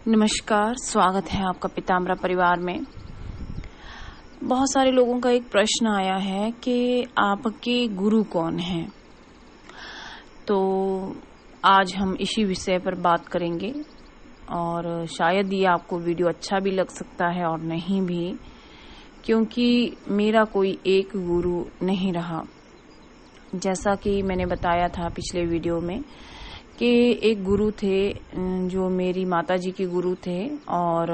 नमस्कार, स्वागत है आपका पीताम्बरा परिवार में। बहुत सारे लोगों का एक प्रश्न आया है कि आपके गुरु कौन हैं। तो आज हम इसी विषय पर बात करेंगे और शायद ये आपको वीडियो अच्छा भी लग सकता है और नहीं भी, क्योंकि मेरा कोई एक गुरु नहीं रहा। जैसा कि मैंने बताया था पिछले वीडियो में कि एक गुरु थे जो मेरी माताजी के गुरु थे और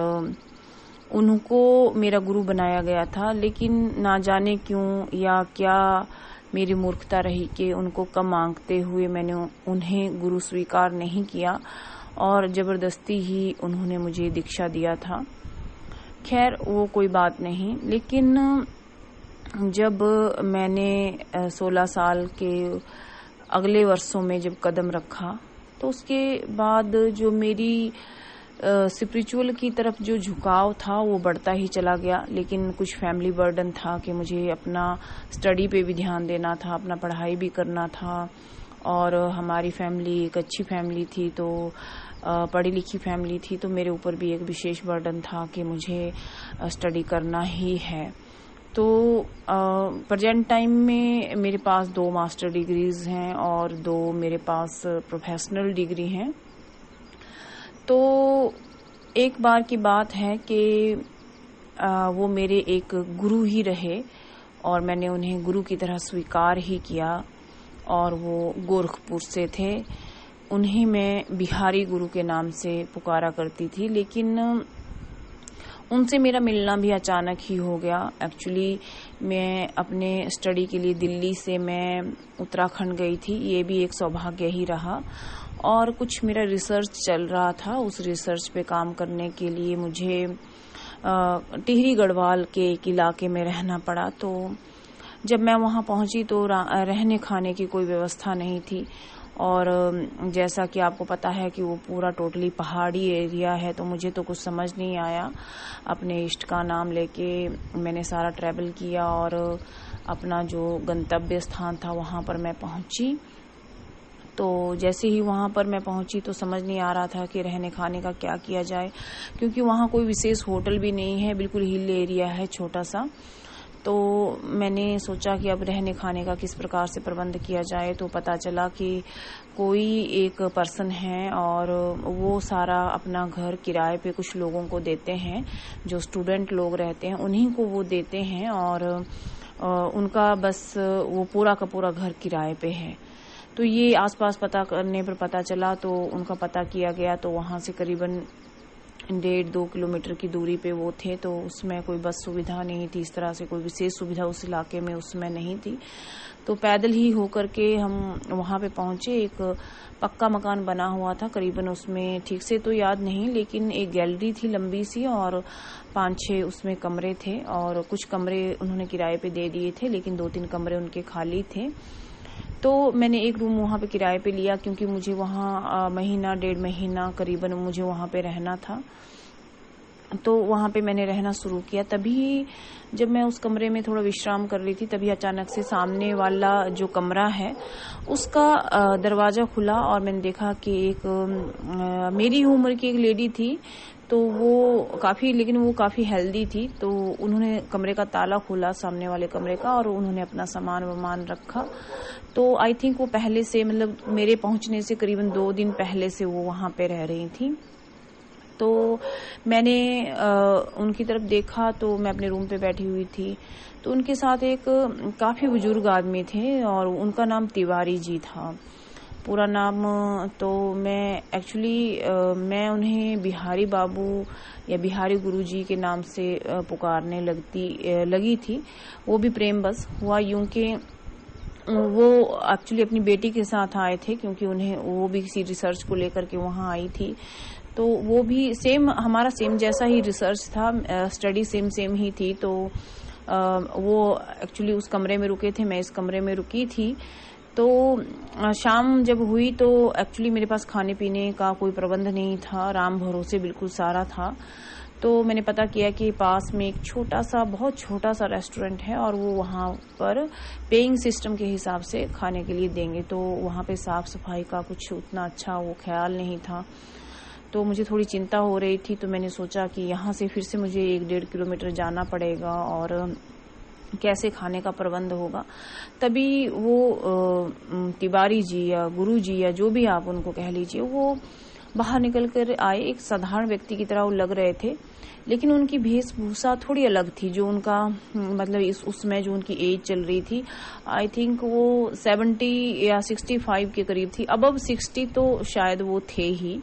उनको मेरा गुरु बनाया गया था, लेकिन ना जाने क्यों या क्या मेरी मूर्खता रही कि उनको कम आंकते हुए मैंने उन्हें गुरु स्वीकार नहीं किया और जबरदस्ती ही उन्होंने मुझे दीक्षा दिया था। खैर वो कोई बात नहीं, लेकिन जब मैंने 16 साल के अगले वर्षों में जब कदम रखा तो उसके बाद जो मेरी स्पिरिचुअल की तरफ जो झुकाव था वो बढ़ता ही चला गया। लेकिन कुछ फैमिली बर्डन था कि मुझे अपना स्टडी पे भी ध्यान देना था, अपना पढ़ाई भी करना था और हमारी फैमिली एक अच्छी फैमिली थी, तो पढ़ी लिखी फैमिली थी, तो मेरे ऊपर भी एक विशेष बर्डन था कि मुझे स्टडी करना ही है। तो प्रेजेंट टाइम में मेरे पास 2 मास्टर डिग्रीज हैं और 2 मेरे पास प्रोफेशनल डिग्री हैं। तो एक बार की बात है कि वो मेरे एक गुरु ही रहे और मैंने उन्हें गुरु की तरह स्वीकार ही किया और वो गोरखपुर से थे। उन्हें मैं बिहारी गुरु के नाम से पुकारा करती थी, लेकिन उनसे मेरा मिलना भी अचानक ही हो गया। एक्चुअली मैं अपने स्टडी के लिए दिल्ली से मैं उत्तराखंड गई थी, ये भी एक सौभाग्य ही रहा। और कुछ मेरा रिसर्च चल रहा था, उस रिसर्च पे काम करने के लिए मुझे टिहरी गढ़वाल के एक इलाके में रहना पड़ा। तो जब मैं वहाँ पहुँची तो रहने खाने की कोई व्यवस्था नहीं थी और जैसा कि आपको पता है कि वो पूरा टोटली पहाड़ी एरिया है, तो मुझे तो कुछ समझ नहीं आया। अपने इष्ट का नाम लेके मैंने सारा ट्रैवल किया और अपना जो गंतव्य स्थान था वहाँ पर मैं पहुँची। तो जैसे ही वहाँ पर मैं पहुँची तो समझ नहीं आ रहा था कि रहने खाने का क्या किया जाए, क्योंकि वहाँ कोई विशेष होटल भी नहीं है, बिल्कुल हिल एरिया है छोटा सा। तो मैंने सोचा कि अब रहने खाने का किस प्रकार से प्रबंध किया जाए। तो पता चला कि कोई एक पर्सन है और वो सारा अपना घर किराए पे कुछ लोगों को देते हैं, जो स्टूडेंट लोग रहते हैं उन्हीं को वो देते हैं और उनका बस वो पूरा का पूरा घर किराए पे है। तो ये आसपास पता करने पर पता चला, तो उनका पता किया गया तो वहाँ से करीबन 1.5-2 किलोमीटर की दूरी पे वो थे। तो उसमें कोई बस सुविधा नहीं थी, इस तरह से कोई विशेष सुविधा उस इलाके में उसमें नहीं थी। तो पैदल ही होकर के हम वहाँ पे पहुँचे। एक पक्का मकान बना हुआ था, करीबन उसमें ठीक से तो याद नहीं, लेकिन एक गैलरी थी लंबी सी और 5-6 उसमें कमरे थे और कुछ कमरे उन्होंने किराए पे दे दिए थे, लेकिन 2-3 कमरे उनके खाली थे। तो मैंने एक रूम वहाँ पे किराए पे लिया, क्योंकि मुझे वहाँ महीना 1.5 महीना करीबन मुझे वहाँ पे रहना था। तो वहाँ पे मैंने रहना शुरू किया। तभी जब मैं उस कमरे में थोड़ा विश्राम कर रही थी, तभी अचानक से सामने वाला जो कमरा है उसका दरवाजा खुला और मैंने देखा कि एक मेरी उम्र की एक लेडी थी। तो वो काफ़ी हेल्दी थी। तो उन्होंने कमरे का ताला खोला सामने वाले कमरे का और उन्होंने अपना सामान रखा। तो आई थिंक वो पहले से, मतलब मेरे पहुंचने से करीबन 2 दिन पहले से वो वहाँ पे रह रही थी। तो मैंने उनकी तरफ देखा, तो मैं अपने रूम पे बैठी हुई थी, तो उनके साथ एक काफ़ी बुजुर्ग आदमी थे और उनका नाम तिवारी जी था, पूरा नाम। तो मैं उन्हें बिहारी बाबू या बिहारी गुरुजी के नाम से पुकारने लगी थी। वो भी प्रेम बस हुआ यूं कि वो एक्चुअली अपनी बेटी के साथ आए थे, क्योंकि वो भी किसी रिसर्च को लेकर के वहाँ आई थी। तो वो भी हमारा सेम जैसा ही रिसर्च था, स्टडी सेम ही थी। तो वो एक्चुअली उस कमरे में रुके थे, मैं इस कमरे में रुकी थी। तो शाम जब हुई तो एक्चुअली मेरे पास खाने पीने का कोई प्रबंध नहीं था, राम भरोसे बिल्कुल सारा था। तो मैंने पता किया कि पास में एक बहुत छोटा सा रेस्टोरेंट है और वो वहाँ पर पेइंग सिस्टम के हिसाब से खाने के लिए देंगे। तो वहाँ पे साफ सफाई का कुछ उतना अच्छा वो ख्याल नहीं था। तो मुझे थोड़ी चिंता हो रही थी। तो मैंने सोचा कि यहाँ से फिर से मुझे 1-1.5 किलोमीटर जाना पड़ेगा और कैसे खाने का प्रबंध होगा। तभी वो तिवारी जी या गुरु जी या जो भी आप उनको कह लीजिए, वो बाहर निकल कर आए। एक साधारण व्यक्ति की तरह वो लग रहे थे, लेकिन उनकी वेशभूषा थोड़ी अलग थी। जो उनका मतलब उसमें जो उनकी एज चल रही थी, आई थिंक वो 70 या 65 के करीब थी। अबव 60 तो शायद वो थे ही।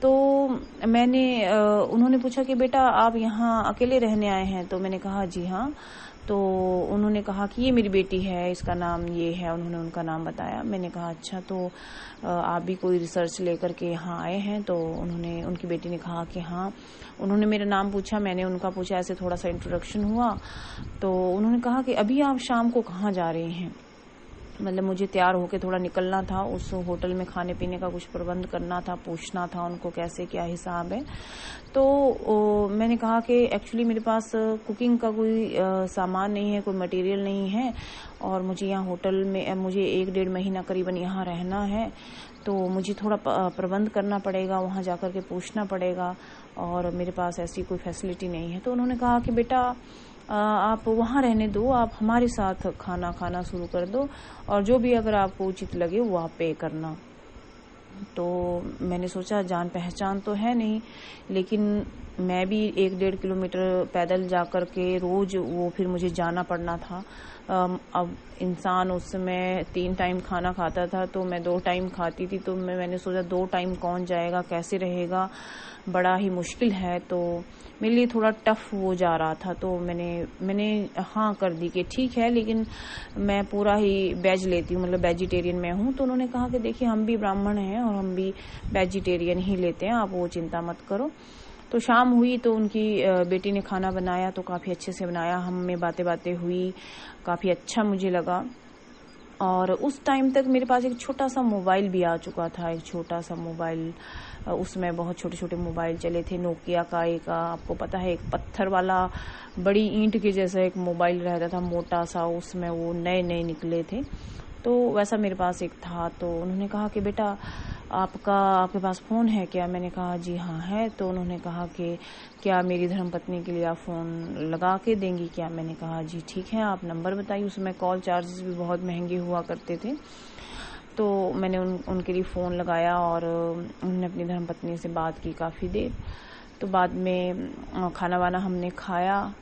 तो उन्होंने पूछा कि बेटा आप यहाँ अकेले रहने आए हैं? तो मैंने कहा जी हाँ। तो उन्होंने कहा कि ये मेरी बेटी है, इसका नाम ये है। उन्होंने उनका नाम बताया। मैंने कहा अच्छा, तो आप भी कोई रिसर्च लेकर के यहाँ आए हैं? तो उनकी बेटी ने कहा कि हाँ। उन्होंने मेरा नाम पूछा, मैंने उनका पूछा, ऐसे थोड़ा सा इंट्रोडक्शन हुआ। तो उन्होंने कहा कि अभी आप शाम को कहाँ जा रहे हैं? मतलब मुझे तैयार होके थोड़ा निकलना था, उस होटल में खाने पीने का कुछ प्रबंध करना था, पूछना था उनको कैसे क्या हिसाब है। तो मैंने कहा कि एक्चुअली मेरे पास कुकिंग का कोई सामान नहीं है, कोई मटेरियल नहीं है, और मुझे यहाँ होटल में मुझे 1-1.5 महीना करीबन यहाँ रहना है। तो मुझे थोड़ा प्रबंध करना पड़ेगा, वहाँ जाकर के पूछना पड़ेगा, और मेरे पास ऐसी कोई फैसिलिटी नहीं है। तो उन्होंने कहा कि बेटा आप वहाँ रहने दो, आप हमारे साथ खाना खाना शुरू कर दो, और जो भी अगर आपको उचित लगे वो आप पे करना। तो मैंने सोचा जान पहचान तो है नहीं, लेकिन मैं भी 1-1.5 किलोमीटर पैदल जाकर के रोज वो फिर मुझे जाना पड़ना था। अब इंसान उस समय 3 टाइम खाना खाता था, तो मैं 2 टाइम खाती थी। तो मैंने सोचा 2 टाइम कौन जाएगा, कैसे रहेगा, बड़ा ही मुश्किल है। तो मेरे लिए थोड़ा टफ हो जा रहा था। तो मैंने हाँ कर दी कि ठीक है, लेकिन मैं पूरा ही वेज लेती हूँ, मतलब वेजिटेरियन मैं हूँ। तो उन्होंने कहा कि देखिए हम भी ब्राह्मण हैं और हम भी वेजिटेरियन ही लेते हैं, आप वो चिंता मत करो। तो शाम हुई तो उनकी बेटी ने खाना बनाया, तो काफ़ी अच्छे से बनाया। हम में बातें बातें हुई, काफ़ी अच्छा मुझे लगा। और उस टाइम तक मेरे पास एक छोटा सा मोबाइल भी आ चुका था, एक छोटा सा मोबाइल। उसमें बहुत छोटे छोटे मोबाइल चले थे, नोकिया का एक, आपको पता है, एक पत्थर वाला बड़ी ईंट के जैसा एक मोबाइल रहता था, मोटा सा, उसमें वो नए नए निकले थे। तो वैसा मेरे पास एक था। तो उन्होंने कहा कि बेटा आपके पास फ़ोन है क्या? मैंने कहा जी हाँ है। तो उन्होंने कहा कि क्या मेरी धर्मपत्नी के लिए आप फ़ोन लगा के देंगी क्या? मैंने कहा जी ठीक है, आप नंबर बताइए। उसमें कॉल चार्जेस भी बहुत महंगे हुआ करते थे। तो मैंने उनके लिए फ़ोन लगाया और उन्होंने अपनी धर्मपत्नी से बात की काफ़ी देर। तो बाद में खाना वाना हमने खाया,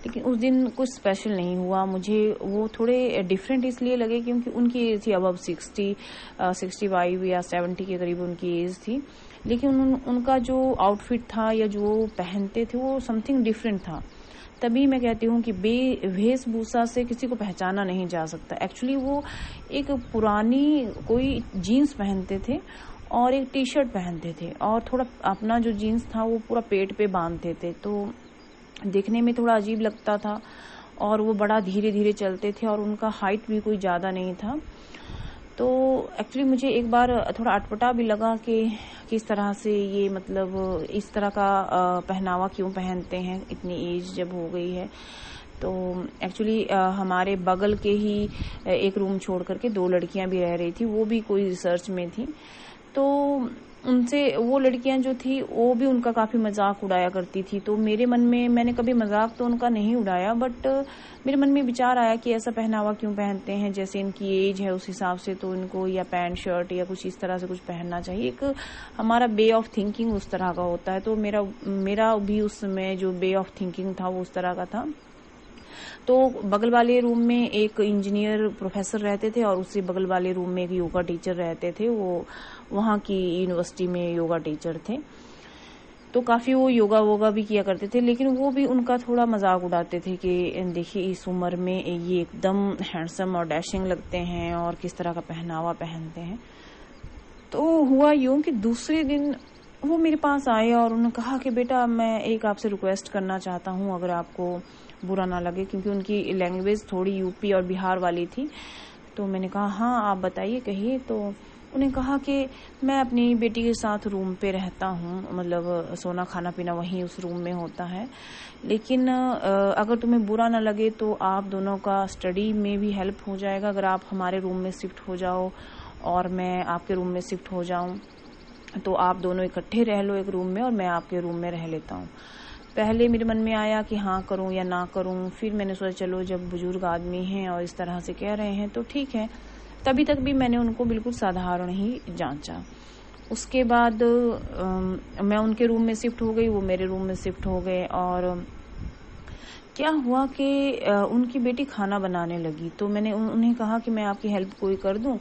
लेकिन उस दिन कुछ स्पेशल नहीं हुआ। मुझे वो थोड़े डिफरेंट इसलिए लगे क्योंकि उनकी एज थी अबव 65 या 70 के करीब उनकी एज थी, लेकिन उनका जो आउटफिट था या जो पहनते थे वो समथिंग डिफरेंट था। तभी मैं कहती हूँ कि वेशभूषा से किसी को पहचाना नहीं जा सकता। एक्चुअली वो एक पुरानी कोई जीन्स पहनते थे और एक टी शर्ट पहनते थे, और थोड़ा अपना जो जीन्स था वो पूरा पेट पे बांधते थे। तो देखने में थोड़ा अजीब लगता था, और वो बड़ा धीरे धीरे चलते थे, और उनका हाइट भी कोई ज़्यादा नहीं था। तो एक्चुअली मुझे एक बार थोड़ा अटपटा भी लगा कि किस तरह से ये, मतलब इस तरह का पहनावा क्यों पहनते हैं, इतनी एज जब हो गई है। तो एक्चुअली हमारे बगल के ही एक रूम छोड़ करके 2 लड़कियां भी रह रही थी, वो भी कोई रिसर्च में थी। तो उनसे वो लड़कियां जो थी वो भी उनका काफी मजाक उड़ाया करती थी। तो मेरे मन में, मैंने कभी मजाक तो उनका नहीं उड़ाया, बट मेरे मन में विचार आया कि ऐसा पहनावा क्यों पहनते हैं, जैसे इनकी एज है उस हिसाब से तो इनको या पैंट शर्ट या कुछ इस तरह से कुछ पहनना चाहिए। एक हमारा वे ऑफ थिंकिंग उस तरह का होता है। तो मेरा भी उसमें जो वे ऑफ थिंकिंग था वो उस तरह का था। तो बगल वाले रूम में एक इंजीनियर प्रोफेसर रहते थे, और उससे बगल वाले रूम में एक योगा टीचर रहते थे। वो वहाँ की यूनिवर्सिटी में योगा टीचर थे। तो काफी वो योगा वोगा भी किया करते थे, लेकिन वो भी उनका थोड़ा मजाक उड़ाते थे कि देखिए इस उम्र में ये एकदम हैंडसम और डैशिंग लगते हैं और किस तरह का पहनावा पहनते हैं। तो हुआ यूं कि दूसरे दिन वो मेरे पास आए और उन्होंने कहा कि बेटा मैं एक आपसे रिक्वेस्ट करना चाहता हूँ, अगर आपको बुरा ना लगे, क्योंकि उनकी लैंग्वेज थोड़ी यूपी और बिहार वाली थी। तो मैंने कहा हाँ आप बताइए, कहिए। तो उन्हें कहा कि मैं अपनी बेटी के साथ रूम पे रहता हूँ, मतलब सोना खाना पीना वहीं उस रूम में होता है, लेकिन अगर तुम्हें बुरा ना लगे तो आप दोनों का स्टडी में भी हेल्प हो जाएगा अगर आप हमारे रूम में शिफ्ट हो जाओ और मैं आपके रूम में शिफ्ट हो जाऊं। तो आप दोनों इकट्ठे रह लो एक रूम में और मैं आपके रूम में रह लेता हूँ। पहले मेरे मन में आया कि हाँ करूँ या ना करूँ, फिर मैंने सोचा चलो जब बुजुर्ग आदमी हैं और इस तरह से कह रहे हैं तो ठीक है। तभी तक भी मैंने उनको बिल्कुल साधारण ही जांचा। उसके बाद मैं उनके रूम में शिफ्ट हो गई, वो मेरे रूम में शिफ्ट हो गए। और क्या हुआ कि उनकी बेटी खाना बनाने लगी, तो मैंने उन्हें कहा कि मैं आपकी हेल्प कोई कर दूं।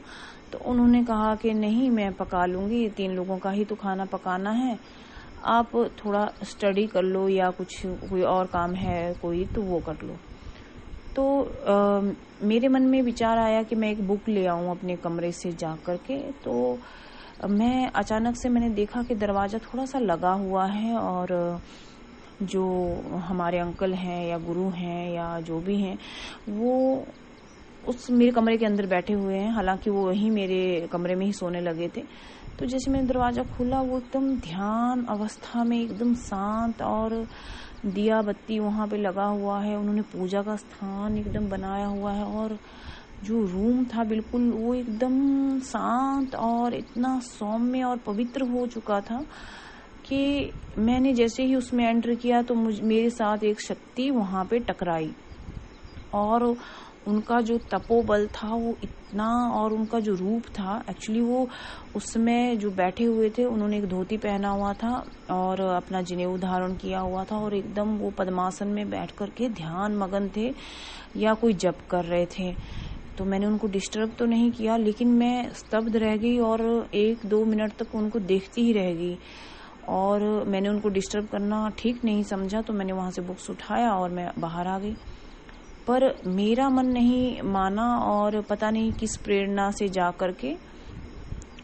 तो उन्होंने कहा कि नहीं मैं पका लूंगी, 3 लोगों का ही तो खाना पकाना है, आप थोड़ा स्टडी कर लो या कुछ कोई और काम है कोई तो वो कर लो। तो मेरे मन में विचार आया कि मैं एक बुक ले आऊं अपने कमरे से जा करके। तो मैं अचानक से मैंने देखा कि दरवाजा थोड़ा सा लगा हुआ है और जो हमारे अंकल हैं या गुरु हैं या जो भी हैं वो उस मेरे कमरे के अंदर बैठे हुए हैं। हालांकि वो वहीं मेरे कमरे में ही सोने लगे थे। तो जैसे मैंने दरवाजा खोला वो एकदम ध्यान अवस्था में एकदम शांत, और दिया बत्ती वहां पे लगा हुआ है। उन्होंने पूजा का स्थान एकदम बनाया हुआ है और जो रूम था बिल्कुल वो एकदम शांत और इतना सौम्य और पवित्र हो चुका था कि मैंने जैसे ही उसमें एंटर किया तो मेरे साथ एक शक्ति वहां पे टकराई। और उनका जो तपोबल था वो इतना, और उनका जो रूप था एक्चुअली वो उसमें जो बैठे हुए थे उन्होंने एक धोती पहना हुआ था और अपना जनेऊ धारण किया हुआ था और एकदम वो पद्मासन में बैठ करके ध्यान मगन थे या कोई जप कर रहे थे। तो मैंने उनको डिस्टर्ब तो नहीं किया, लेकिन मैं स्तब्ध रह गई और 1-2 मिनट तक उनको देखती ही रह गई। और मैंने उनको डिस्टर्ब करना ठीक नहीं समझा, तो मैंने वहां से बुक्स उठाया और मैं बाहर आ गई। पर मेरा मन नहीं माना और पता नहीं किस प्रेरणा से जा करके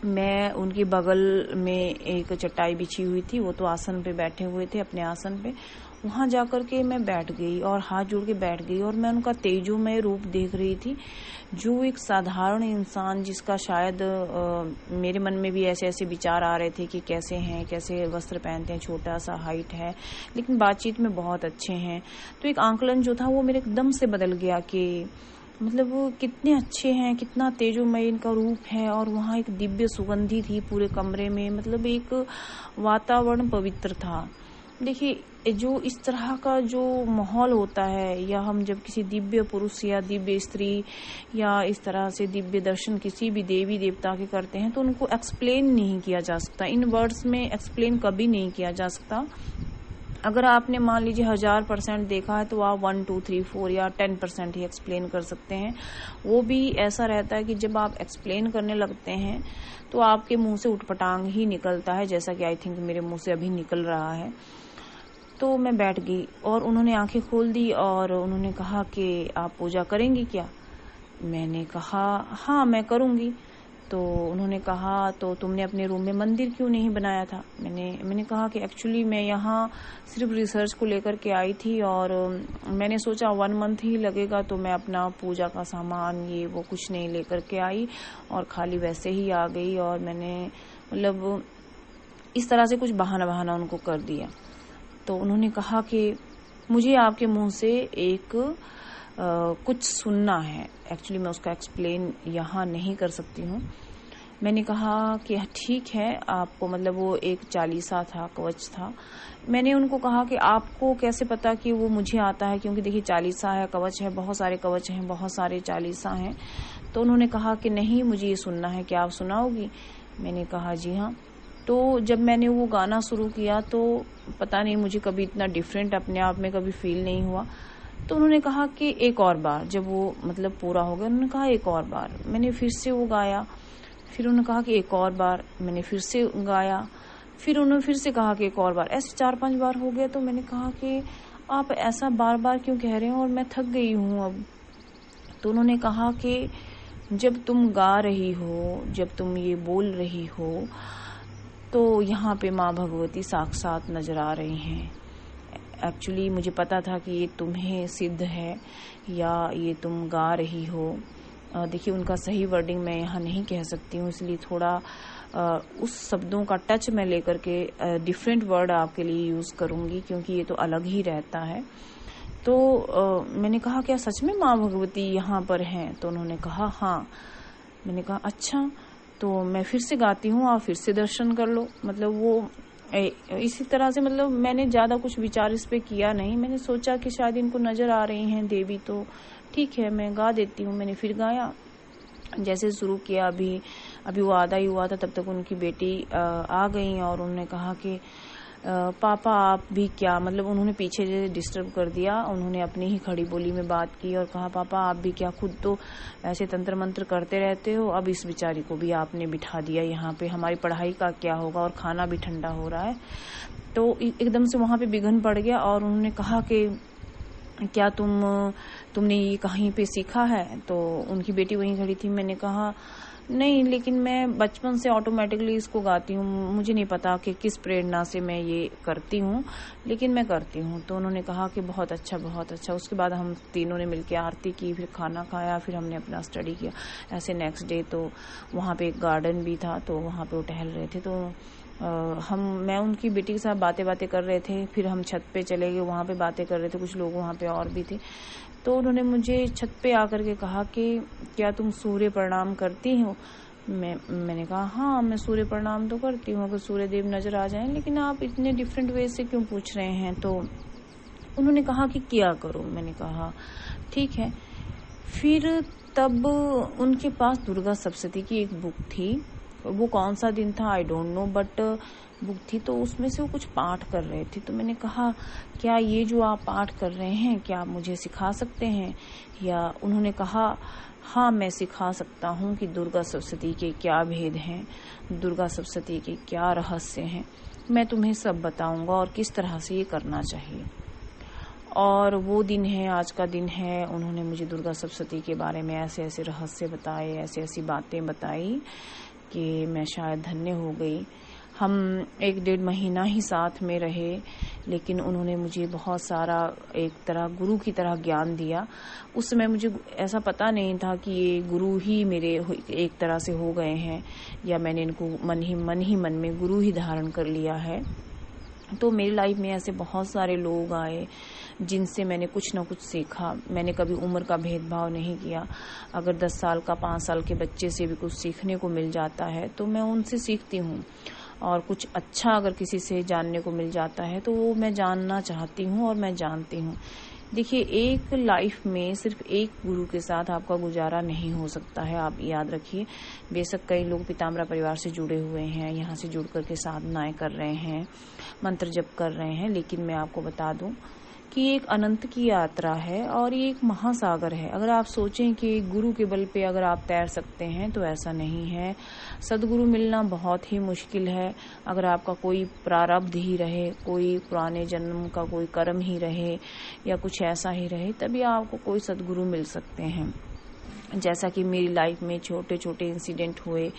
मैं उनके बगल में एक चटाई बिछी हुई थी, वो तो आसन पे बैठे हुए थे अपने आसन पे, वहां जाकर के मैं बैठ गई और हाथ जोड़ के बैठ गई। और मैं उनका तेजोमय रूप देख रही थी, जो एक साधारण इंसान जिसका शायद मेरे मन में भी ऐसे ऐसे विचार आ रहे थे कि कैसे हैं, कैसे वस्त्र पहनते हैं, छोटा सा हाइट है लेकिन बातचीत में बहुत अच्छे हैं। तो एक आंकलन जो था वो मेरे एकदम से बदल गया कि मतलब वो कितने अच्छे हैं, कितना तेजोमय इनका रूप है। और वहाँ एक दिव्य सुगंधी थी पूरे कमरे में, मतलब एक वातावरण पवित्र था। देखिए जो इस तरह का जो माहौल होता है, या हम जब किसी दिव्य पुरुष या दिव्य स्त्री या इस तरह से दिव्य दर्शन किसी भी देवी देवता के करते हैं तो उनको एक्सप्लेन नहीं किया जा सकता, इन वर्ड्स में एक्सप्लेन कभी नहीं किया जा सकता। अगर आपने मान लीजिए 1000% देखा है तो आप 1, 2, 3, 4 या 10% ही एक्सप्लेन कर सकते हैं। वो भी ऐसा रहता है कि जब आप एक्सप्लेन करने लगते हैं तो आपके मुंह से उटपटांग ही निकलता है, जैसा कि आई थिंक मेरे मुंह से अभी निकल रहा है। तो मैं बैठ गई और उन्होंने आंखें खोल दी और उन्होंने कहा कि आप पूजा करेंगी क्या? मैंने कहा हाँ मैं करूंगी। तो उन्होंने कहा तो तुमने अपने रूम में मंदिर क्यों नहीं बनाया था? मैंने कहा कि एक्चुअली मैं यहाँ सिर्फ रिसर्च को लेकर के आई थी और मैंने सोचा 1 मंथ ही लगेगा, तो मैं अपना पूजा का सामान ये वो कुछ नहीं लेकर के आई और खाली वैसे ही आ गई। और मैंने मतलब इस तरह से कुछ बहाना उनको कर दिया। तो उन्होंने कहा कि मुझे आपके मुंह से एक कुछ सुनना है। एक्चुअली मैं उसका एक्सप्लेन यहाँ नहीं कर सकती हूँ। मैंने कहा कि ठीक है, आपको मतलब वो एक चालीसा था, कवच था। मैंने उनको कहा कि आपको कैसे पता कि वो मुझे आता है, क्योंकि देखिए चालीसा है, कवच है, बहुत सारे कवच हैं, बहुत सारे चालीसा हैं। तो उन्होंने कहा कि नहीं मुझे ये सुनना है, क्या आप सुनाओगी? मैंने कहा जी हाँ। तो जब मैंने वो गाना शुरू किया तो पता नहीं मुझे कभी इतना डिफरेंट अपने आप में कभी फील नहीं हुआ। तो उन्होंने कहा कि एक और बार, जब वो मतलब पूरा हो गया उन्होंने कहा एक और बार। मैंने फिर से वो गाया, फिर उन्होंने कहा कि एक और बार, मैंने फिर से गाया, फिर उन्होंने फिर से कहा कि एक और बार। ऐसे 4-5 बार हो गया। तो मैंने कहा कि आप ऐसा बार बार क्यों कह रहे हैं और मैं थक गई हूँ अब। तो उन्होंने कहा कि जब तुम गा रही हो, जब तुम ये बोल रही हो तो यहाँ पे माँ भगवती साक्षात नजर आ रही हैं। एक्चुअली मुझे पता था कि ये तुम्हें सिद्ध है या ये तुम गा रही हो। देखिए उनका सही वर्डिंग मैं यहाँ नहीं कह सकती हूँ, इसलिए थोड़ा उस शब्दों का टच मैं लेकर के डिफरेंट वर्ड आपके लिए यूज करूंगी, क्योंकि ये तो अलग ही रहता है। तो मैंने कहा क्या सच में माँ भगवती यहाँ पर हैं? तो उन्होंने कहा हाँ। मैंने कहा अच्छा। तो मैं फिर से गाती हूँ, आप फिर से दर्शन कर लो। मतलब वो इसी तरह से, मतलब मैंने ज़्यादा कुछ विचार इस पे किया नहीं। मैंने सोचा कि शायद इनको नज़र आ रही हैं देवी, तो ठीक है मैं गा देती हूँ। मैंने फिर गाया, जैसे शुरू किया, अभी वो आधा ही हुआ था तब तक उनकी बेटी आ गई और उन्होंने कहा कि पापा आप भी क्या, मतलब उन्होंने पीछे से डिस्टर्ब कर दिया। उन्होंने अपनी ही खड़ी बोली में बात की और कहा पापा आप भी क्या, खुद तो ऐसे तंत्र मंत्र करते रहते हो, अब इस बेचारी को भी आपने बिठा दिया यहाँ पे, हमारी पढ़ाई का क्या होगा, और खाना भी ठंडा हो रहा है। तो एकदम से वहाँ पे विघ्न पड़ गया और उन्होंने कहा कि क्या तुमने ये कहीं पे सीखा है? तो उनकी बेटी वहीं खड़ी थी। मैंने कहा नहीं, लेकिन मैं बचपन से ऑटोमेटिकली इसको गाती हूँ, मुझे नहीं पता कि किस प्रेरणा से मैं ये करती हूँ, लेकिन मैं करती हूँ। तो उन्होंने कहा कि बहुत अच्छा बहुत अच्छा। उसके बाद हम तीनों ने मिलकर आरती की, फिर खाना खाया, फिर हमने अपना स्टडी किया। ऐसे नेक्स्ट डे तो वहाँ पे एक गार्डन भी था, तो वहाँ पे वो टहल रहे थे, तो मैं उनकी बेटी के साथ बातें कर रहे थे। फिर हम छत पे चले गए, वहाँ पे बातें कर रहे थे, कुछ लोग वहाँ पे और भी थे। तो उन्होंने मुझे छत पे आकर के कहा कि क्या तुम सूर्य प्रणाम करती हो? मैंने कहा हाँ मैं सूर्य प्रणाम तो करती हूँ, अगर सूर्य देव नजर आ जाएं, लेकिन आप इतने डिफरेंट वे से क्यों पूछ रहे हैं? तो उन्होंने कहा कि क्या करो? मैंने कहा ठीक है। फिर तब उनके पास दुर्गा सप्तशती की एक बुक थी, वो कौन सा दिन था I don't know, but book थी, तो उसमें से वो कुछ पाठ कर रहे थे। तो मैंने कहा क्या ये जो आप पाठ कर रहे हैं क्या आप मुझे सिखा सकते हैं? या उन्होंने कहा हाँ मैं सिखा सकता हूँ कि दुर्गा सप्तशती के क्या भेद हैं, दुर्गा सप्तशती के क्या रहस्य हैं, मैं तुम्हें सब बताऊंगा और किस तरह से ये करना चाहिए। और वो दिन है, आज का दिन है। उन्होंने मुझे दुर्गा सप्तशती के बारे में ऐसे ऐसे रहस्य बताए, ऐसी ऐसी बातें बताई कि मैं शायद धन्य हो गई। हम 1-1.5 महीना ही साथ में रहे, लेकिन उन्होंने मुझे बहुत सारा एक तरह गुरु की तरह ज्ञान दिया। उस समय मुझे ऐसा पता नहीं था कि ये गुरु ही मेरे एक तरह से हो गए हैं, या मैंने इनको मन में गुरु ही धारण कर लिया है। तो मेरी लाइफ में ऐसे बहुत सारे लोग आए जिनसे मैंने कुछ ना कुछ सीखा। मैंने कभी उम्र का भेदभाव नहीं किया। अगर 10 साल का 5 साल के बच्चे से भी कुछ सीखने को मिल जाता है तो मैं उनसे सीखती हूँ, और कुछ अच्छा अगर किसी से जानने को मिल जाता है तो वो मैं जानना चाहती हूँ और मैं जानती हूँ। देखिए, एक लाइफ में सिर्फ एक गुरु के साथ आपका गुजारा नहीं हो सकता है, आप याद रखिए। बेशक कई लोग पीताम्बरा परिवार से जुड़े हुए हैं, यहाँ से जुड़ करके साधनाएं कर रहे हैं, मंत्र जप कर रहे हैं, लेकिन मैं आपको बता दूं कि ये एक अनंत की यात्रा है और ये एक महासागर है। अगर आप सोचें कि गुरु के बल पे अगर आप तैर सकते हैं तो ऐसा नहीं है। सदगुरु मिलना बहुत ही मुश्किल है। अगर आपका कोई प्रारब्ध ही रहे, कोई पुराने जन्म का कोई कर्म ही रहे या कुछ ऐसा ही रहे, तभी आपको कोई सदगुरु मिल सकते हैं। जैसा कि मेरी लाइफ में छोटे छोटे इंसिडेंट हुए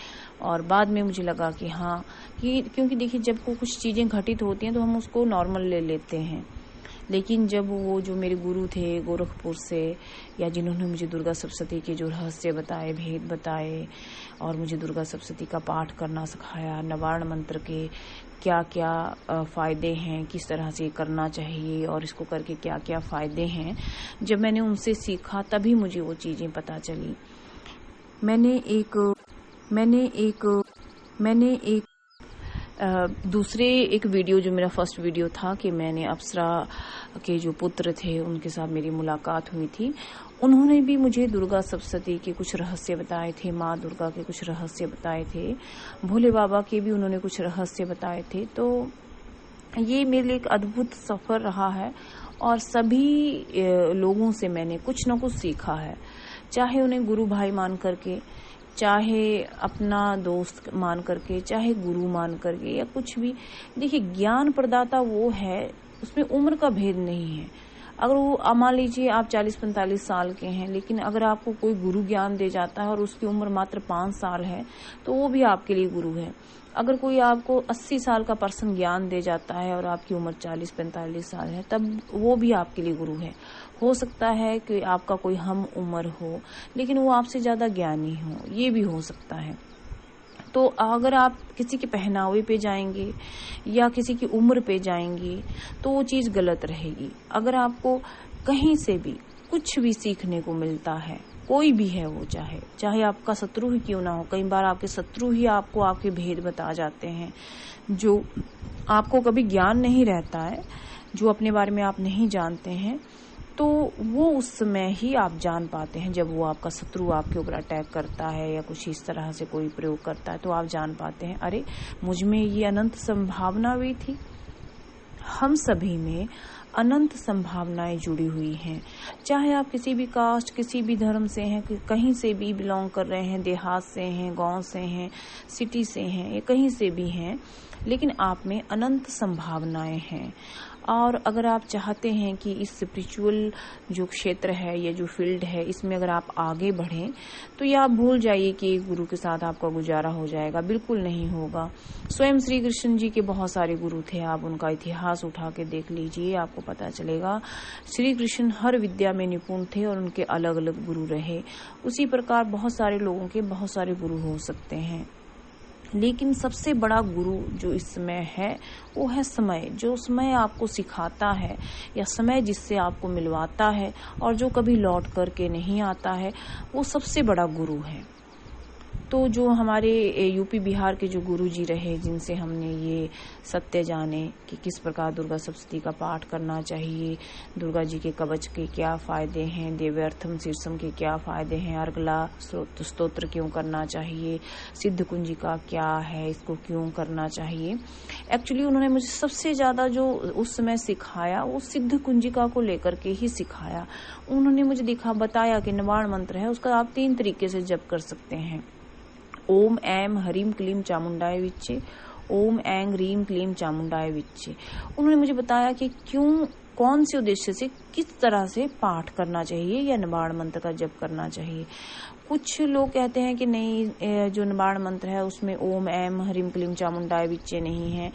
और बाद में मुझे लगा कि हाँ, क्योंकि देखिए जब को कुछ चीजें घटित होती हैं तो हम उसको नॉर्मल ले लेते हैं, लेकिन जब वो जो मेरे गुरु थे गोरखपुर से, या जिन्होंने मुझे दुर्गा सप्तशती के जो रहस्य बताए, भेद बताए, और मुझे दुर्गा सप्तशती का पाठ करना सिखाया, नवारण मंत्र के क्या क्या फायदे हैं, किस तरह से करना चाहिए और इसको करके क्या क्या फायदे हैं, जब मैंने उनसे सीखा तभी मुझे वो चीजें पता चली। मैंने एक दूसरे एक वीडियो, जो मेरा फर्स्ट वीडियो था कि मैंने अप्सरा के जो पुत्र थे उनके साथ मेरी मुलाकात हुई थी, उन्होंने भी मुझे दुर्गा सप्तशती के कुछ रहस्य बताए थे, माँ दुर्गा के कुछ रहस्य बताए थे, भोले बाबा के भी उन्होंने कुछ रहस्य बताए थे। तो ये मेरे लिए एक अद्भुत सफर रहा है और सभी लोगों से मैंने कुछ न कुछ सीखा है, चाहे उन्हें गुरु भाई मान करके, चाहे अपना दोस्त मान करके, चाहे गुरु मान करके, या कुछ भी। देखिए, ज्ञान प्रदाता वो है, उसमें उम्र का भेद नहीं है। अगर वो मान लीजिए आप 40-45 साल के हैं, लेकिन अगर आपको कोई गुरु ज्ञान दे जाता है और उसकी उम्र मात्र 5 साल है तो वो भी आपके लिए गुरु है। अगर कोई आपको 80 साल का पर्सन ज्ञान दे जाता है और आपकी उम्र 40-45 साल है, तब वो भी आपके लिए गुरु है। हो सकता है कि आपका कोई हम उम्र हो लेकिन वो आपसे ज्यादा ज्ञानी हो, ये भी हो सकता है। तो अगर आप किसी के पहनावे पे जाएंगे या किसी की उम्र पे जाएंगे तो वो चीज गलत रहेगी। अगर आपको कहीं से भी कुछ भी सीखने को मिलता है कोई भी है वो, चाहे आपका शत्रु ही क्यों ना हो। कई बार आपके शत्रु ही आपको आपके भेद बता जाते हैं, जो आपको कभी ज्ञान नहीं रहता है, जो अपने बारे में आप नहीं जानते हैं, तो वो उस समय ही आप जान पाते हैं। जब वो आपका शत्रु आपके ऊपर अटैक करता है या कुछ इस तरह से कोई प्रयोग करता है, तो आप जान पाते हैं, अरे मुझ में ये अनंत संभावना भी थी। हम सभी में अनंत संभावनाएं जुड़ी हुई हैं। चाहे आप किसी भी कास्ट, किसी भी धर्म से हैं, कहीं से भी बिलोंग कर रहे हैं, देहात से हैं, गांव से हैं, सिटी से हैं, या कहीं से भी हैं, लेकिन आप में अनंत संभावनाएं हैं। और अगर आप चाहते हैं कि इस स्पिरिचुअल जो क्षेत्र है या जो फील्ड है, इसमें अगर आप आगे बढ़ें, तो ये आप भूल जाइए कि गुरु के साथ आपका गुजारा हो जाएगा। बिल्कुल नहीं होगा। स्वयं श्री कृष्ण जी के बहुत सारे गुरु थे, आप उनका इतिहास उठा के देख लीजिए, आपको पता चलेगा। श्री कृष्ण हर विद्या में निपुण थे और उनके अलग अलग गुरु रहे। उसी प्रकार बहुत सारे लोगों के बहुत सारे गुरु हो सकते हैं, लेकिन सबसे बड़ा गुरु जो इस समय है वो है समय। जो समय आपको सिखाता है या समय जिससे आपको मिलवाता है और जो कभी लौट करके नहीं आता है, वो सबसे बड़ा गुरु है। तो जो हमारे यूपी बिहार के जो गुरु जी रहे, जिनसे हमने ये सत्य जाने कि किस प्रकार दुर्गा सप्तशती का पाठ करना चाहिए, दुर्गा जी के कवच के क्या फायदे हैं, देव्यर्थम शीर्षम के क्या फायदे हैं, अर्गला स्तोत्र क्यों करना चाहिए, सिद्ध कुंजिका क्या है, इसको क्यों करना चाहिए। एक्चुअली उन्होंने मुझे सबसे ज्यादा जो उस समय सिखाया वो सिद्ध कुंजिका को लेकर के ही सिखाया। उन्होंने मुझे बताया कि निवाण मंत्र है, उसका आप 3 तरीके से जप कर सकते हैं। ओम ऐम हरीम क्लीम चामुंडाय विच्चे, ओम ऐंग रीम क्लीम चामुंडाय विच्चे। उन्होंने मुझे बताया कि क्यों, कौन से उद्देश्य से, किस तरह से पाठ करना चाहिए या निवाण मंत्र का जप करना चाहिए। कुछ लोग कहते हैं कि नहीं, जो निवाण मंत्र है उसमें ओम ऐम हरीम क्लीम चामुंडाय विच्चे नहीं है,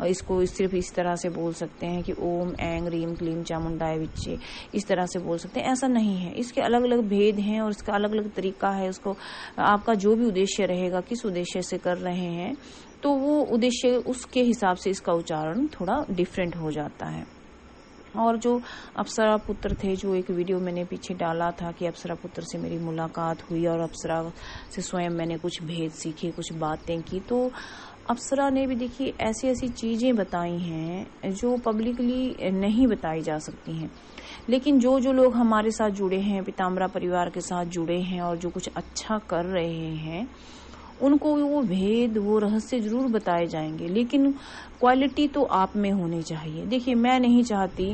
इसको सिर्फ इस तरह से बोल सकते हैं कि ओम ऐंग रीम क्लीम चामुंडाय विच्चे, इस तरह से बोल सकते हैं। ऐसा नहीं है, इसके अलग अलग भेद हैं और इसका अलग अलग तरीका है। उसको आपका जो भी उद्देश्य रहेगा, किस उद्देश्य से कर रहे हैं, तो वो उद्देश्य उसके हिसाब से इसका उच्चारण थोड़ा डिफरेंट हो जाता है। और जो अप्सरा पुत्र थे, जो एक वीडियो मैंने पीछे डाला था कि अप्सरा पुत्र से मेरी मुलाकात हुई और अप्सरा से स्वयं मैंने कुछ भेद सीखे, कुछ बातें की, तो अप्सरा ने भी देखिए ऐसी ऐसी चीजें बताई हैं जो पब्लिकली नहीं बताई जा सकती हैं। लेकिन जो लोग हमारे साथ जुड़े हैं, पीताम्बरा परिवार के साथ जुड़े हैं और जो कुछ अच्छा कर रहे हैं, उनको वो भेद, वो रहस्य जरूर बताए जाएंगे। लेकिन क्वालिटी तो आप में होनी चाहिए। देखिए मैं नहीं चाहती,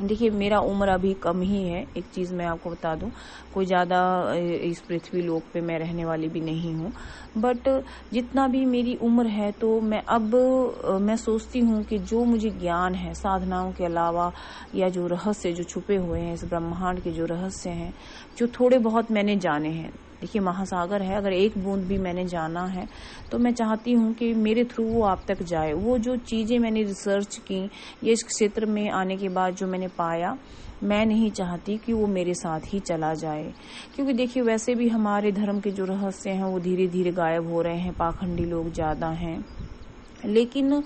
देखिए मेरा उम्र अभी कम ही है, एक चीज मैं आपको बता दूं, कोई ज्यादा इस पृथ्वी लोक पे मैं रहने वाली भी नहीं हूँ, बट जितना भी मेरी उम्र है, तो मैं सोचती हूँ कि जो मुझे ज्ञान है साधनाओं के अलावा, या जो रहस्य जो छुपे हुए हैं इस ब्रह्मांड के, जो रहस्य हैं, जो थोड़े बहुत मैंने जाने हैं, देखिए महासागर है, अगर एक बूंद भी मैंने जाना है तो मैं चाहती हूँ कि मेरे थ्रू वो आप तक जाए। वो जो चीजें मैंने रिसर्च की, ये इस क्षेत्र में आने के बाद जो मैंने पाया, मैं नहीं चाहती कि वो मेरे साथ ही चला जाए। क्योंकि देखिए वैसे भी हमारे धर्म के जो रहस्य हैं वो धीरे धीरे गायब हो रहे हैं, पाखंडी लोग ज्यादा हैं। लेकिन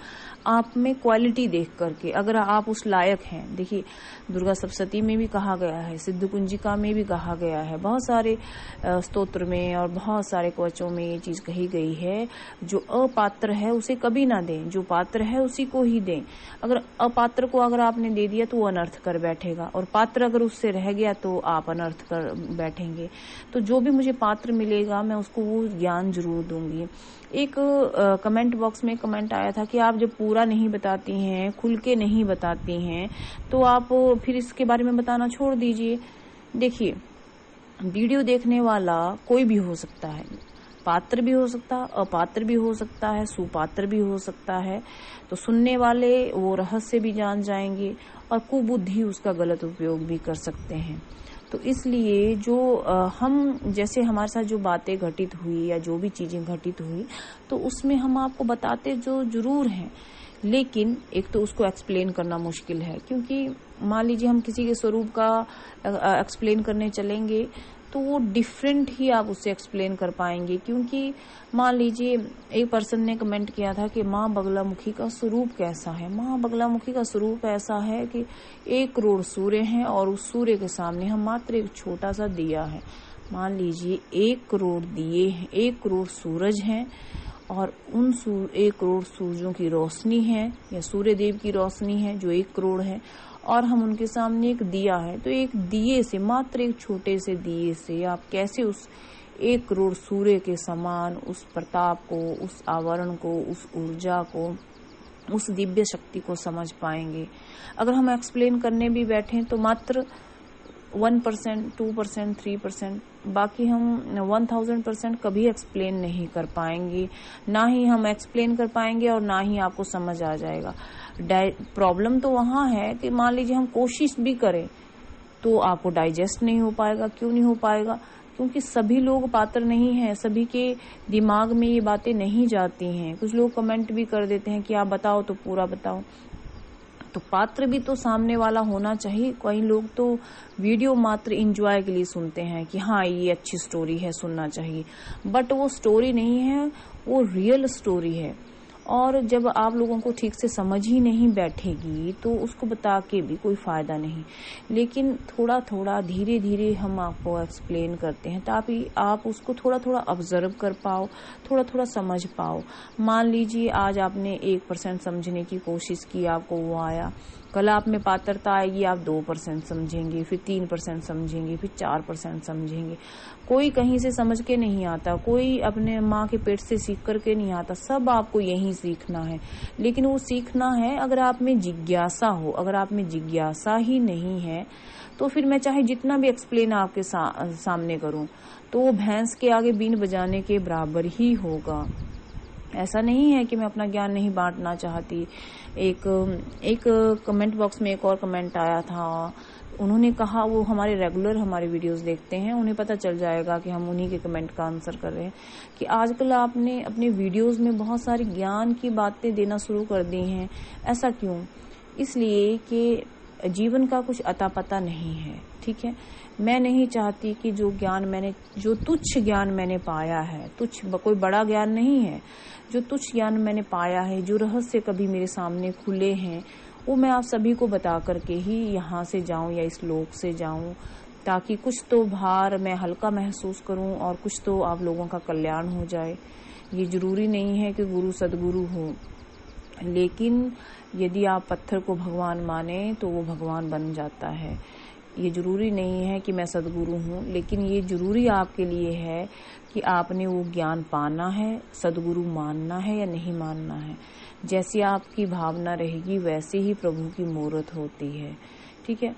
आप में क्वालिटी देख करके, अगर आप उस लायक हैं, देखिए दुर्गा सप्तशती में भी कहा गया है, सिद्ध कुंजिका में भी कहा गया है, बहुत सारे स्तोत्र में और बहुत सारे कवचों में ये चीज कही गई है, जो अपात्र है उसे कभी ना दें, जो पात्र है उसी को ही दें। अगर अपात्र को अगर आपने दे दिया तो वो अनर्थ कर बैठेगा, और पात्र अगर उससे रह गया तो आप अनर्थ कर बैठेंगे। तो जो भी मुझे पात्र मिलेगा मैं उसको वो ज्ञान जरूर दूंगी। एक कमेंट बॉक्स में कमेंट आया था कि आप जब पूरा नहीं बताती हैं, खुल के नहीं बताती हैं, तो आप फिर इसके बारे में बताना छोड़ दीजिए। देखिए वीडियो देखने वाला कोई भी हो सकता है, पात्र भी हो सकता है, अपात्र भी हो सकता है, सुपात्र भी हो सकता है। तो सुनने वाले वो रहस्य भी जान जाएंगे और कुबुद्धि उसका गलत उपयोग भी कर सकते हैं। तो इसलिए जो हम, जैसे हमारे साथ जो बातें घटित हुई या जो भी चीजें घटित हुई, तो उसमें हम आपको बताते जो जरूर हैं, लेकिन एक तो उसको एक्सप्लेन करना मुश्किल है। क्योंकि मान लीजिए हम किसी के स्वरूप का एक्सप्लेन करने चलेंगे तो वो डिफरेंट ही आप उससे एक्सप्लेन कर पाएंगे। क्योंकि मान लीजिए एक पर्सन ने कमेंट किया था कि माँ बगलामुखी का स्वरूप कैसा है। माँ बगलामुखी का स्वरूप ऐसा है कि 1 करोड़ सूर्य हैं और उस सूर्य के सामने हम मात्र एक छोटा सा दिया है। मान लीजिए 1 करोड़ दिए हैं, 1 करोड़ सूरज हैं और उन 1 करोड़ सूरजों की रोशनी है या सूर्य देव की रोशनी है जो 1 करोड़ है, और हम उनके सामने एक दिया है। तो एक दिए से, मात्र एक छोटे से दिए से आप कैसे उस 1 करोड़ सूर्य के समान उस प्रताप को, उस आवरण को, उस ऊर्जा को, उस दिव्य शक्ति को समझ पाएंगे। अगर हम एक्सप्लेन करने भी बैठें तो मात्र 1%, 2%, 3%, बाकी हम 1000% कभी एक्सप्लेन नहीं कर पाएंगे। ना ही हम एक्सप्लेन कर पाएंगे और ना ही आपको समझ आ जाएगा। प्रॉब्लम तो वहां है कि मान लीजिए हम कोशिश भी करें तो आपको डाइजेस्ट नहीं हो पाएगा। क्यों नहीं हो पाएगा? क्योंकि सभी लोग पात्र नहीं हैं, सभी के दिमाग में ये बातें नहीं जाती हैं। कुछ लोग कमेंट भी कर देते हैं कि आप बताओ तो पूरा बताओ। तो पात्र भी तो सामने वाला होना चाहिए। कई लोग तो वीडियो मात्र एंजॉय के लिए सुनते हैं कि हाँ ये अच्छी स्टोरी है, सुनना चाहिए, बट वो स्टोरी नहीं है, वो रियल स्टोरी है। और जब आप लोगों को ठीक से समझ ही नहीं बैठेगी तो उसको बता के भी कोई फायदा नहीं। लेकिन थोड़ा थोड़ा धीरे धीरे हम आपको एक्सप्लेन करते हैं ताकि आप उसको थोड़ा थोड़ा ऑब्जर्व कर पाओ, थोड़ा थोड़ा समझ पाओ। मान लीजिए आज आपने 1% समझने की कोशिश की, आपको वो आया, कल आप में पात्रता आएगी, आप 2% समझेंगे, फिर 3% समझेंगे, फिर 4% समझेंगे। कोई कहीं से समझ के नहीं आता, कोई अपने माँ के पेट से सीख करके नहीं आता, सब आपको यही सीखना है। लेकिन वो सीखना है अगर आप में जिज्ञासा हो। अगर आप में जिज्ञासा ही नहीं है तो फिर मैं चाहे जितना भी एक्सप्लेन आपके सामने करूं तो वो भैंस के आगे बीन बजाने के बराबर ही होगा। ऐसा नहीं है कि मैं अपना ज्ञान नहीं बांटना चाहती। एक कमेंट बॉक्स में एक और कमेंट आया था, उन्होंने कहा, वो हमारे रेगुलर हमारे वीडियोस देखते हैं, उन्हें पता चल जाएगा कि हम उन्हीं के कमेंट का आंसर कर रहे हैं, कि आजकल आपने अपने वीडियोस में बहुत सारी ज्ञान की बातें देना शुरू कर दी हैं। ऐसा क्यों? इसलिए कि जीवन का कुछ अता पता नहीं है। ठीक है, मैं नहीं चाहती कि जो तुच्छ ज्ञान मैंने पाया है, तुच्छ कोई बड़ा ज्ञान नहीं है, जो तुच्छ ज्ञान मैंने पाया है, जो रहस्य कभी मेरे सामने खुले हैं, वो मैं आप सभी को बता करके ही यहाँ से जाऊं या इस लोक से जाऊं, ताकि कुछ तो भार मैं हल्का महसूस करूं और कुछ तो आप लोगों का कल्याण हो जाए। ये जरूरी नहीं है कि गुरु सदगुरु हो, लेकिन यदि आप पत्थर को भगवान माने तो वो भगवान बन जाता है। ये जरूरी नहीं है कि मैं सदगुरु हूँ, लेकिन ये जरूरी आपके लिए है कि आपने वो ज्ञान पाना है, सदगुरु मानना है या नहीं मानना है। जैसी आपकी भावना रहेगी वैसे ही प्रभु की मूर्त होती है। ठीक है,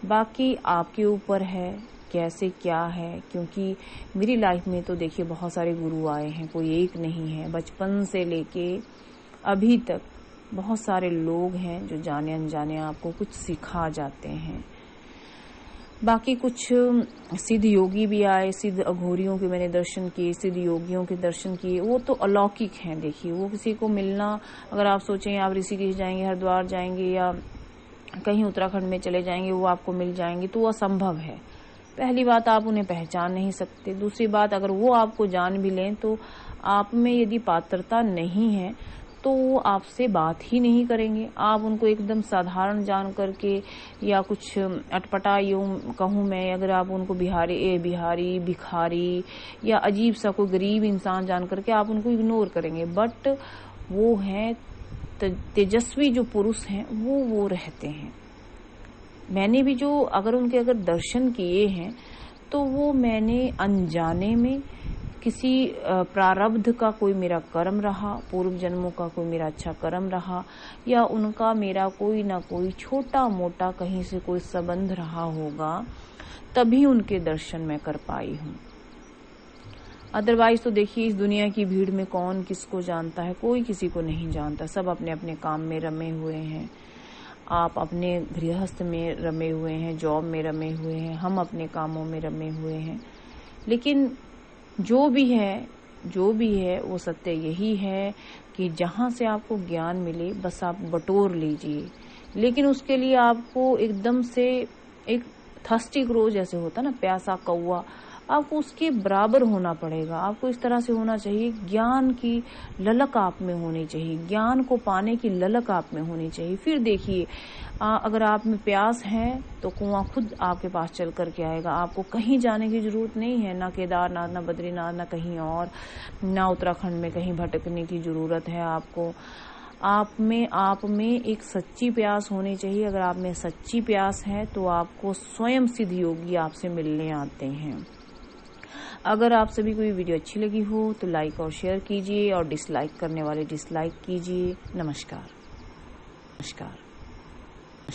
बाकी आपके ऊपर है कैसे क्या है। क्योंकि मेरी लाइफ में तो देखिए बहुत सारे गुरु आए हैं, कोई एक नहीं है। बचपन से लेके अभी तक बहुत सारे लोग हैं जो जाने अनजाने आपको कुछ सिखा जाते हैं। बाकी कुछ सिद्ध योगी भी आए, सिद्ध अघोरियों के मैंने दर्शन किए, सिद्ध योगियों के दर्शन किए, वो तो अलौकिक हैं। देखिए वो किसी को मिलना, अगर आप सोचें आप ऋषिकेश जाएंगे, हरिद्वार जाएंगे या कहीं उत्तराखंड में चले जाएंगे, वो आपको मिल जाएंगे, तो वो असंभव है। पहली बात, आप उन्हें पहचान नहीं सकते। दूसरी बात, अगर वो आपको जान भी लें तो आप में यदि पात्रता नहीं है तो वो आपसे बात ही नहीं करेंगे। आप उनको एकदम साधारण जान करके या कुछ अटपटा यूं कहूं मैं, अगर आप उनको बिहारी भिखारी या अजीब सा कोई गरीब इंसान जान करके आप उनको इग्नोर करेंगे। बट वो हैं तेजस्वी जो पुरुष हैं, वो रहते हैं। मैंने भी जो अगर दर्शन किए हैं तो वो मैंने अनजाने में किसी प्रारब्ध का कोई मेरा कर्म रहा, पूर्व जन्मों का कोई मेरा अच्छा कर्म रहा, या उनका मेरा कोई ना कोई छोटा मोटा कहीं से कोई संबंध रहा होगा, तभी उनके दर्शन मैं कर पाई हूँ। अदरवाइज तो देखिए इस दुनिया की भीड़ में कौन किसको जानता है, कोई किसी को नहीं जानता। सब अपने अपने काम में रमे हुए हैं, आप अपने गृहस्थ में रमे हुए हैं, जॉब में रमे हुए हैं, हम अपने कामों में रमे हुए हैं। लेकिन जो भी है वो सत्य यही है कि जहां से आपको ज्ञान मिले बस आप बटोर लीजिए। लेकिन उसके लिए आपको एकदम से एक थर्स्टी क्रो जैसे होता ना, प्यासा कौवा, आपको उसके बराबर होना पड़ेगा। आपको इस तरह से होना चाहिए, ज्ञान की ललक आप में होनी चाहिए, ज्ञान को पाने की ललक आप में होनी चाहिए। फिर देखिए, अगर आप में प्यास है तो कुआं खुद आपके पास चल करके आएगा। आपको कहीं जाने की जरूरत नहीं है, ना केदारनाथ, ना बद्रीनाथ, ना कहीं और, ना उत्तराखंड में कहीं भटकने की जरूरत है आपको। आप में एक सच्ची प्यास होनी चाहिए। अगर आप में सच्ची प्यास है तो आपको स्वयं सिद्ध योगी आपसे मिलने आते हैं। अगर आप सभी को ये वीडियो अच्छी लगी हो तो लाइक और शेयर कीजिए, और डिसलाइक करने वाले डिसलाइक कीजिए। नमस्कार।